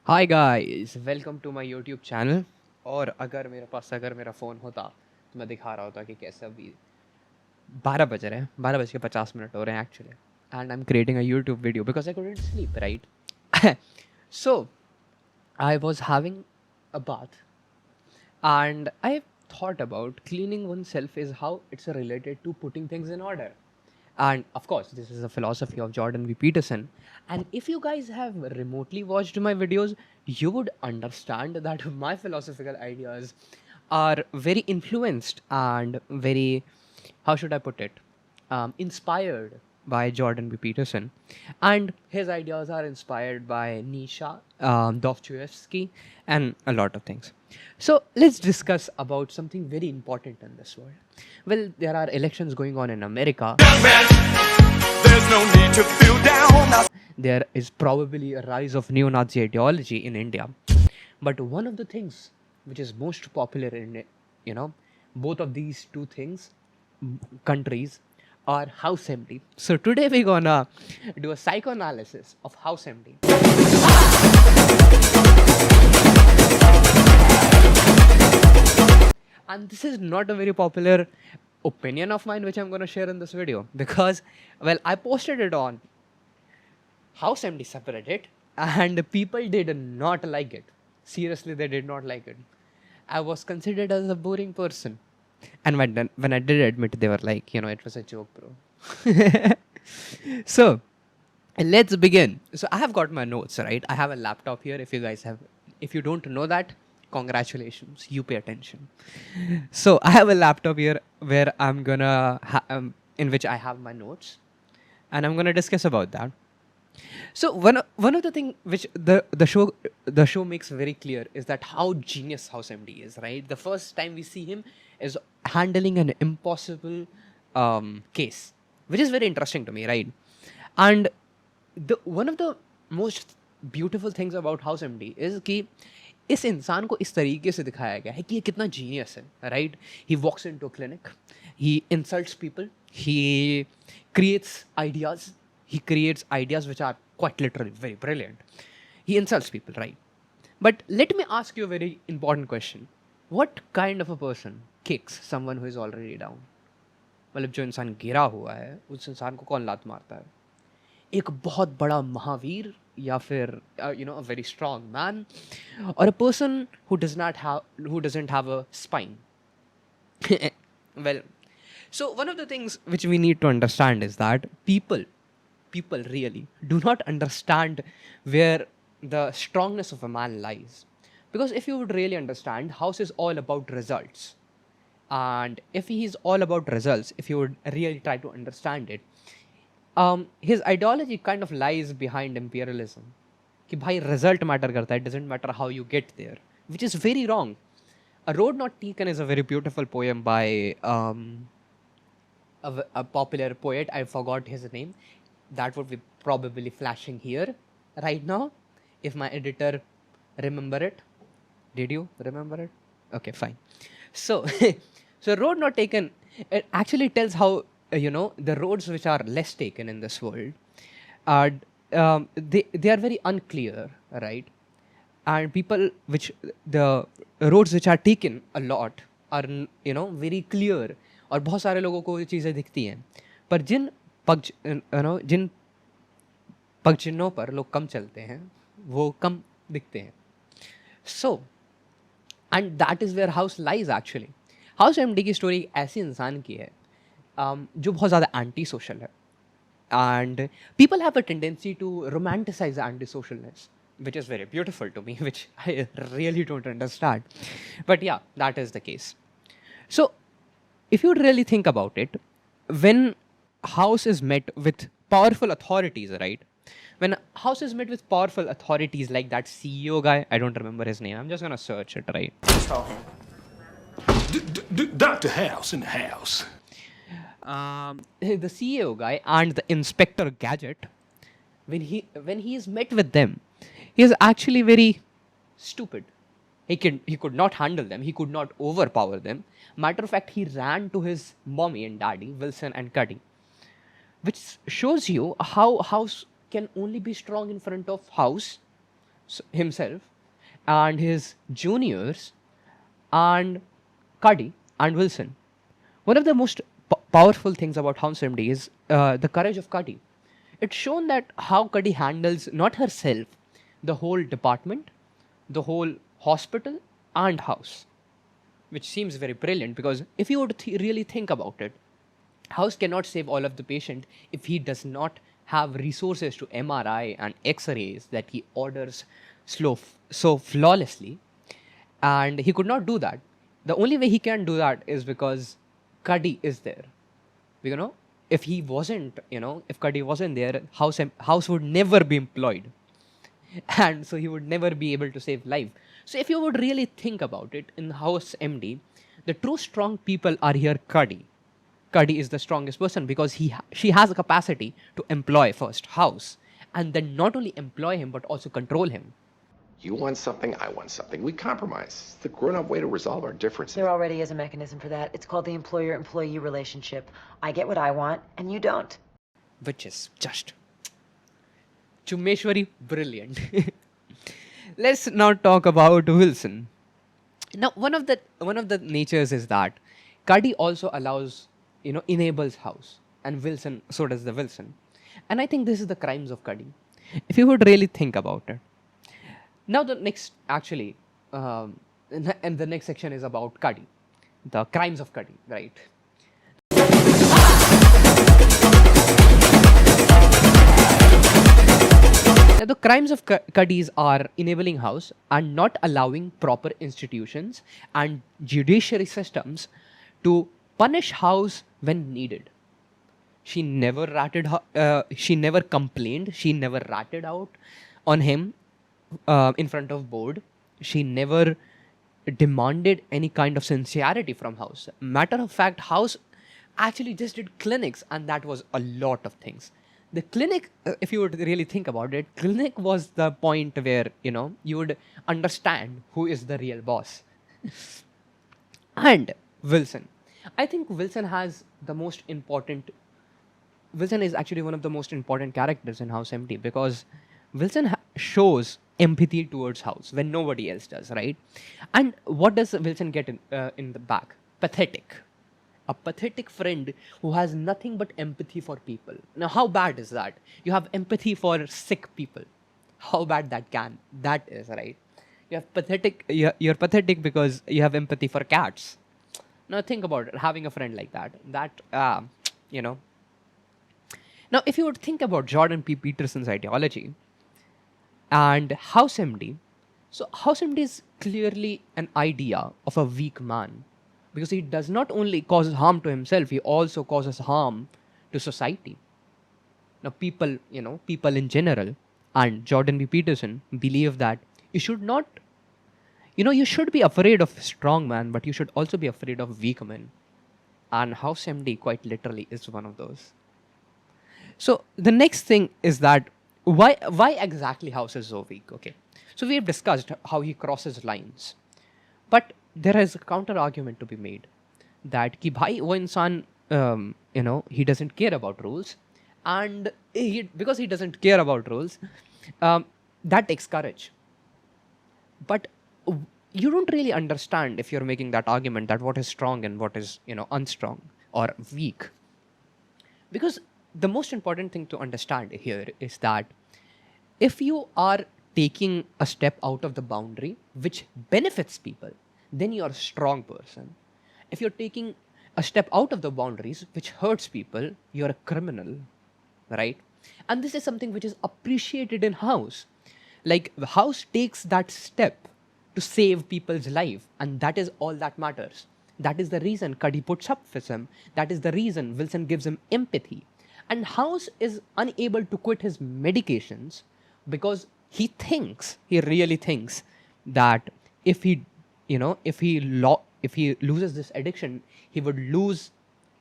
Hi guys, welcome to my YouTube channel. और अगर मेरा फ़ोन होता तो मैं दिखा रहा होता कि कैसे अभी 12 बज रहे हैं, 12:50 हो रहे हैं actually, and I am creating a YouTube video because I couldn't sleep, right? So I was having a bath and I thought about cleaning oneself is how it's related to putting things in order. And of course, this is a philosophy of Jordan B. Peterson. And if you guys have remotely watched my videos, you would understand that my philosophical ideas are very influenced and very, how should I put it, inspired by Jordan B. Peterson. And his ideas are inspired by Nietzsche, Dostoevsky, and a lot of things. So let's discuss about something very important in this world. Well, there are elections going on in America. There's no need to feel down. There is probably a rise of neo-Nazi ideology in India. But one of the things which is most popular in, both of these two things, countries, are House M.D. So today we're gonna do a psychoanalysis of House M.D. And this is not a very popular opinion of mine which I'm gonna share in this video because, well, I posted it on House MD subreddit and people did not like it. Seriously, they did not like it. I was considered as a boring person. And when I did admit, they were like, it was a joke, bro. So, let's begin. So, I have got my notes, right? I have a laptop here. If you don't know that, congratulations, you pay attention. So, I have a laptop here where in which I have my notes, and I'm gonna discuss about that. So one of the thing which the show makes very clear is that how genius House MD is, right? The first time we see him is handling an impossible case, which is very interesting to me, right? And the one of the most beautiful things about House MD is कि इस इंसान को इस तरीके से दिखाया गया है कि ये कितना जीनियस है, right? He walks into a clinic, he insults people, he creates ideas he creates ideas which are quite literally very brilliant. He insults people, right? But let me ask you a very important question. What kind of a person kicks someone who is already down? मतलब जो इंसान गिरा हुआ है उस इंसान को कौन लात मारता है? एक बहुत बड़ा महावीर या फिर a very strong man, or a person who doesn't have a spine? Well, so one of the things which we need to understand is that people really do not understand where the strongness of a man lies. Because if you would really understand, House is all about results. And if he is all about results, if you would really try to understand it, his ideology kind of lies behind imperialism. कि भाई result matter करता है, it doesn't matter how you get there, which is very wrong. A Road Not Taken is a very beautiful poem by a popular poet. I forgot his name. That would be probably flashing here right now if my editor remember it. Did you remember it? Okay, fine. So so Road Not Taken, it actually tells how the roads which are less taken in this world are they are very unclear, right? And the roads which are taken a lot are very clear, और बहुत सारे लोगों को ये चीज़ें दिखती हैं, पर जिन पगचिन्हों पर लोग कम चलते हैं वो कम दिखते हैं. So and that is where House lies actually. House MD की स्टोरी ऐसी इंसान की है जो बहुत ज़्यादा एंटी सोशल है, and people have a tendency to romanticize antisocialness, which is very beautiful to me, which I really don't understand. But yeah, that is the case. So if you really think about it, when House is met with powerful authorities, right? When House is met with powerful authorities like that CEO guy, I don't remember his name, I'm just gonna search it, right? Dr. House in the house. The CEO guy and the Inspector Gadget, when he is met with them, he is actually very stupid. He could not handle them. He could not overpower them. Matter of fact, he ran to his mommy and daddy, Wilson and Cuddy, which shows you how House can only be strong in front of House himself and his juniors and Cuddy and Wilson. One of the most powerful things about House MD is the courage of Cuddy. It's shown that how Cuddy handles not herself, the whole department, the whole hospital, and house, which seems very brilliant because if you would really think about it, House cannot save all of the patient if he does not have resources to MRI and X-rays that he orders so flawlessly, and he could not do that. The only way he can do that is because Cuddy is there. You know, if he wasn't, if Cuddy wasn't there, House would never be employed, and so he would never be able to save life. So if you would really think about it, in House MD, the true strong people are here Cuddy. Cuddy is the strongest person because she has a capacity to employ first House, and then not only employ him but also control him. You want something, I want something. We compromise. It's the grown-up way to resolve our differences. There already is a mechanism for that. It's called the employer-employee relationship. I get what I want, and you don't. Which is just Chumeshwari brilliant. Let's now talk about Wilson. Now, one of the natures is that Cuddy also allows, enables House, and Wilson, so does the Wilson. And I think this is the crimes of Cuddy. If you would really think about it. Now the next, actually, and the next section is about Cuddy, the crimes of Cuddy, right? Now, the crimes of Cuddies are enabling House and not allowing proper institutions and judiciary systems to punish House when needed. She never she never complained. She never ratted out on him in front of board. She never demanded any kind of sincerity from House. Matter of fact, House actually just did clinics, and that was a lot of things. The clinic, if you would really think about it, clinic was the point where, you would understand who is the real boss. And Wilson. I think Wilson is actually one of the most important characters in House MD because Wilson shows empathy towards House when nobody else does, right? And what does Wilson get in the back? Pathetic. A pathetic friend who has nothing but empathy for people. Now, how bad is that? You have empathy for sick people. How bad that is, right? You're pathetic because you have empathy for cats. Now, think about it, having a friend like that. Now, if you would think about Jordan P. Peterson's ideology and House MD, so House MD is clearly an idea of a weak man because he does not only cause harm to himself, he also causes harm to society. Now, people in general and Jordan B. Peterson believe that you should not, you should be afraid of strong man, but you should also be afraid of weak men. And House MD quite literally is one of those. So the next thing is that why exactly House is so weak? Okay, so we have discussed how he crosses lines, but there is a counter argument to be made that ki bhai wo insan he doesn't care about rules, and because he doesn't care about rules, that takes courage. But you don't really understand if you're making that argument that what is strong and what is unstrong or weak, because the most important thing to understand here is that if you are taking a step out of the boundary which benefits people, then you're a strong person. If you're taking a step out of the boundaries which hurts people, you're a criminal, right? And this is something which is appreciated in House. Like, House takes that step to save people's life, and that is all that matters. That is the reason Cuddy puts up with him. That is the reason Wilson gives him empathy. And House is unable to quit his medications because he really thinks that if he loses this addiction, he would lose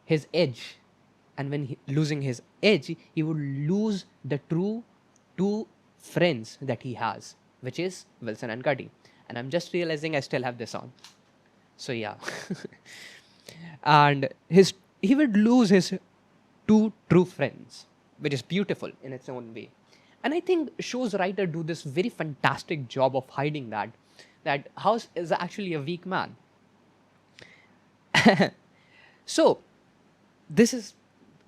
his edge. And when losing his edge, he would lose the true two friends that he has, which is Wilson and Cuddy. And I'm just realizing I still have this on. So yeah. And he would lose his two true friends, which is beautiful in its own way. And I think show's writer do this very fantastic job of hiding that House is actually a weak man. So this is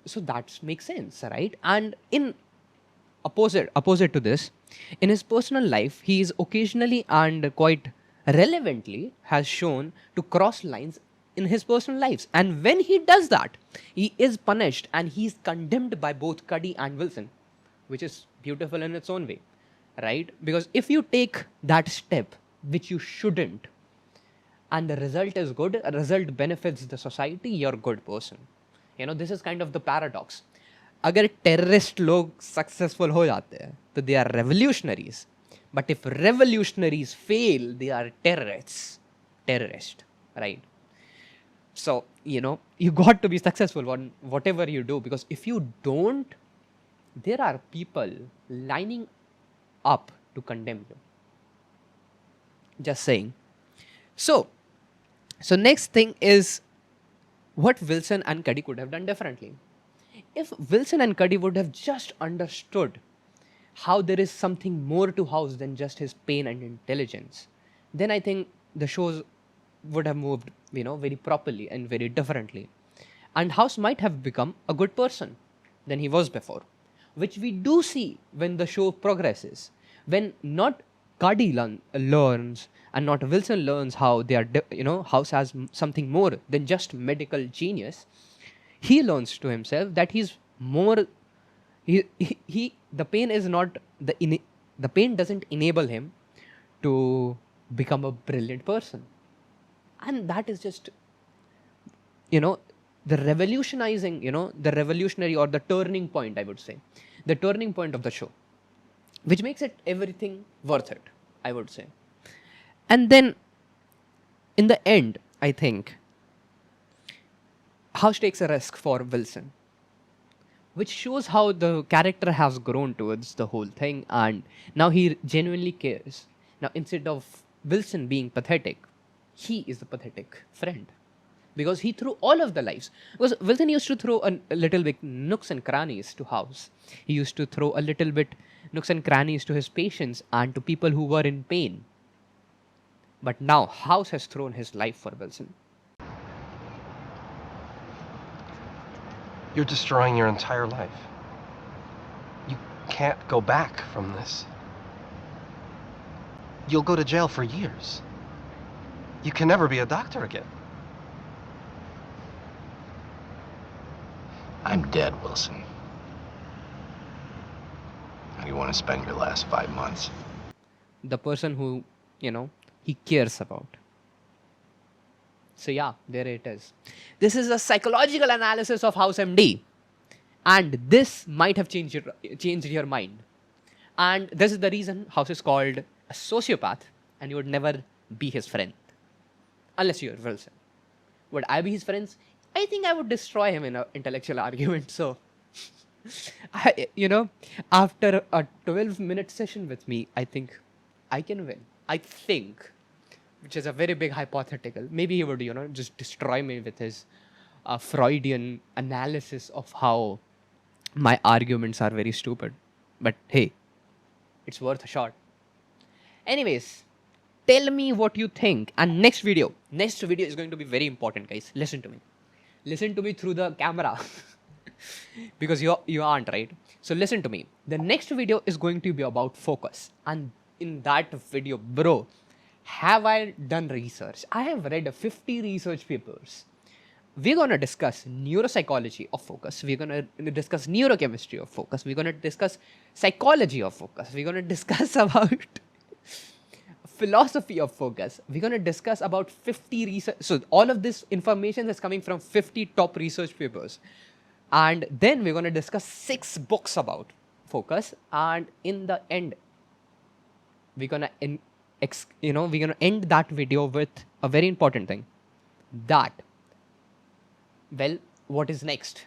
so that makes sense, right? And in opposite to this, in his personal life, he is occasionally and quite relevantly has shown to cross lines in his personal lives. And when he does that, he is punished and he is condemned by both Cuddy and Wilson, which is beautiful in its own way, right? Because if you take that step, which you shouldn't, and the result is good, a result benefits the society, you're a good person. This is kind of the paradox. अगर terrorist लोग successful हो जाते हैं तो they are revolutionaries, but if revolutionaries fail, they are terrorist, right? So you got to be successful on whatever you do, because if you don't, there are people lining up to condemn you. Just saying. So next thing is what Wilson and Cuddy could have done differently. If Wilson and Cuddy would have just understood how there is something more to House than just his pain and intelligence, then I think the shows would have moved, very properly and very differently. And House might have become a good person than he was before, which we do see when the show progresses. When not Cuddy learns and not Wilson learns how they are, House has something more than just medical genius. He learns to himself that he's more. The pain is not the pain doesn't enable him to become a brilliant person, and that is just, the revolutionizing, the revolutionary or the turning point. I would say, the turning point of the show, which makes it everything worth it, I would say. And then, in the end, I think House takes a risk for Wilson, which shows how the character has grown towards the whole thing, and now he genuinely cares. Now, instead of Wilson being pathetic, he is the pathetic friend, because he threw all of the lives. Because Wilson used to throw a little bit nooks and crannies to House. He used to throw a little bit nooks and crannies to his patients and to people who were in pain. But now House has thrown his life for Wilson. You're destroying your entire life. You can't go back from this. You'll go to jail for years. You can never be a doctor again. I'm dead, Wilson. How do you want to spend your last 5 months? The person who, he cares about. So yeah, there it is. This is a psychological analysis of House M.D. And this might have changed your mind. And this is the reason House is called a sociopath, and you would never be his friend. Unless you're Wilson. Would I be his friend? I think I would destroy him in an intellectual argument. So, after a 12-minute session with me, I think I can win. I think. Which is a very big hypothetical. Maybe he would, just destroy me with his Freudian analysis of how my arguments are very stupid. But hey, it's worth a shot. Anyways, tell me what you think. And next video is going to be very important, guys. Listen to me. Listen to me through the camera. Because you aren't, right? So listen to me. The next video is going to be about focus. And in that video, bro, have I done research? I have read 50 research papers. We're going to discuss neuropsychology of focus. We're going to discuss neurochemistry of focus. We're going to discuss psychology of focus. We're going to discuss about philosophy of focus. We're going to discuss about 50 research. So all of this information is coming from 50 top research papers. And then we're going to discuss 6 books about focus. And in the end, we're going to end that video with a very important thing. What is next?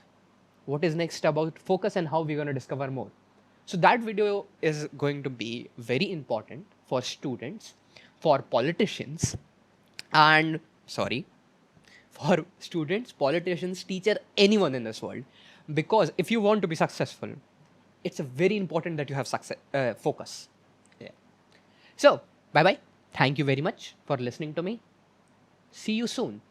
What is next about focus and how we're going to discover more? So that video is going to be very important for students, for politicians, and for students, politicians, teacher, anyone in this world. Because if you want to be successful, it's very important that you have focus. Yeah. So, bye bye. Thank you very much for listening to me. See you soon.